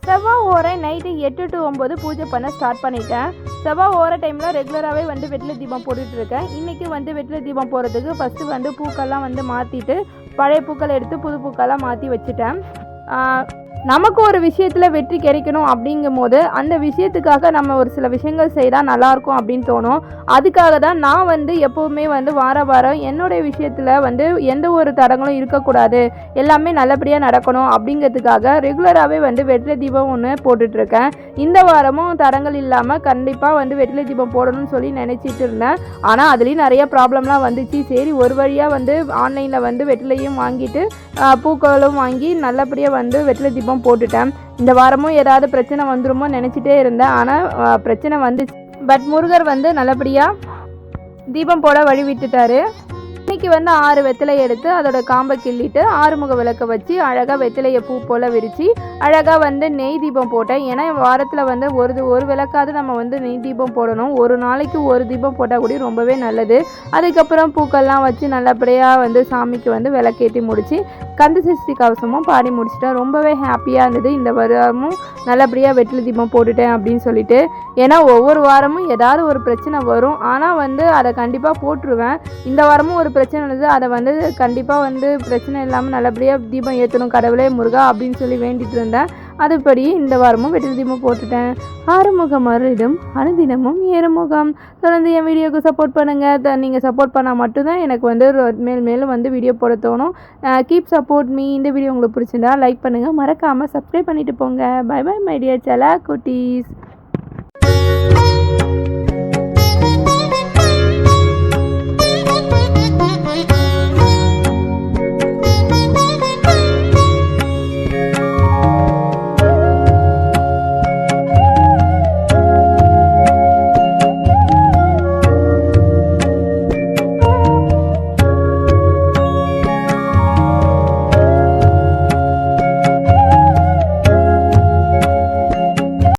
செவ்வாய் ஓரை night 8 to 9 பூஜை பண்ண ஸ்டார்ட் பண்ணிட்டேன். செவ்வாய் ஓரை டைமில் ரெகுலராகவே வெற்றிலை தீபம் போட்டுட்ருக்கேன். இன்றைக்கி வெற்றிலை தீபம் போடுறதுக்கு ஃபஸ்ட்டு பூக்கள்லாம் மாற்றிட்டு பழைய பூக்கள் எடுத்து புது பூக்கள்லாம் மாற்றி வச்சுட்டேன். நமக்கு ஒரு விஷயத்தில் வெற்றி கிடைக்கணும் அப்படிங்கும் போது அந்த விஷயத்துக்காக நம்ம ஒரு சில விஷயங்கள் செய்தால் நல்லாயிருக்கும் அப்படின்னு தோணும். அதுக்காக தான் நான் எப்போவுமே வாரம் என்னுடைய விஷயத்தில் எந்த ஒரு தடங்களும் இருக்கக்கூடாது, எல்லாமே நல்லபடியாக நடக்கணும் அப்படிங்கிறதுக்காக ரெகுலராகவே வெற்றிலை தீபம் ஒன்று போட்டுட்ருக்கேன். இந்த வாரமும் தடங்கள் இல்லாமல் கண்டிப்பாக வெற்றிலை தீபம் போடணும்னு சொல்லி நினச்சிட்டு இருந்தேன். ஆனால் அதுலேயும் நிறைய ப்ராப்ளம்லாம் வந்துச்சு. சரி, ஒரு வழியாக ஆன்லைனில் வெற்றிலையும் வாங்கிட்டு பூக்களும் வாங்கி நல்லபடியாக வெற்றிலை தீபம் போட்டுட்டேன். இந்த வாரமும் ஏதாவது பிரச்சனை வந்துருமோ நினச்சிட்டே இருந்தேன். ஆனால் பிரச்சனை வந்துச்சு. பட் முருகர் நல்லபடியாக தீபம் போட வழி விட்டுட்டாரு. இன்றைக்கி 6 வெற்றிலை எடுத்து அதோட காம்பை கிள்ளிட்டு ஆறுமுக விளக்க வச்சு அழகாக வெற்றிலையை பூ போல் விரித்து அழகாக நெய் தீபம் போட்டேன். ஏன்னா வாரத்தில் ஒரு விளக்காவது நம்ம நெய் தீபம் போடணும். ஒரு நாளைக்கு ஒரு தீபம் போட்டால் கூட ரொம்பவே நல்லது. அதுக்கப்புறம் பூக்கள்லாம் வச்சு நல்லபடியாக சாமிக்கு விளக்கேற்றி முடித்து கந்த சஷ்டி கவசமும் பாடி முடிச்சிட்டேன். ரொம்பவே ஹாப்பியாக இருந்தது. இந்த வாரமும் நல்லபடியாக வெற்றிலை தீபம் போட்டுட்டேன் அப்படின்னு சொல்லிட்டு. ஏன்னா ஒவ்வொரு வாரமும் ஏதாவது ஒரு பிரச்சனை வரும். ஆனால் அதை கண்டிப்பாக போட்டுருவேன். இந்த வாரமும் ஒரு பிரச்சனை இருந்தது. அதை கண்டிப்பாக பிரச்சனை இல்லாமல் நல்லபடியாக தீபம் ஏற்றணும் கடவுளே முருகா அப்படின்னு சொல்லி வேண்டிட்டு இருந்தேன். அதுபடி இந்த வாரமும் வெற்றிலை தீபம் போட்டுட்டேன். ஆறுமுகம் அருளிடும் அனுதினமும் ஏறுமுகம். தொடர்ந்து என் வீடியோக்கு சப்போர்ட் பண்ணுங்கள். நீங்கள் சப்போர்ட் பண்ணால் மட்டும்தான் எனக்கு மேலும் வீடியோ போட தோணும். Keep support me. இந்த வீடியோ உங்களுக்கு பிடிச்சிருந்தா லைக் பண்ணுங்கள். மறக்காமல் சப்ஸ்கிரைப் பண்ணிவிட்டு போங்க. பை பை மை டியர் செல்ல குட்டீஸ்.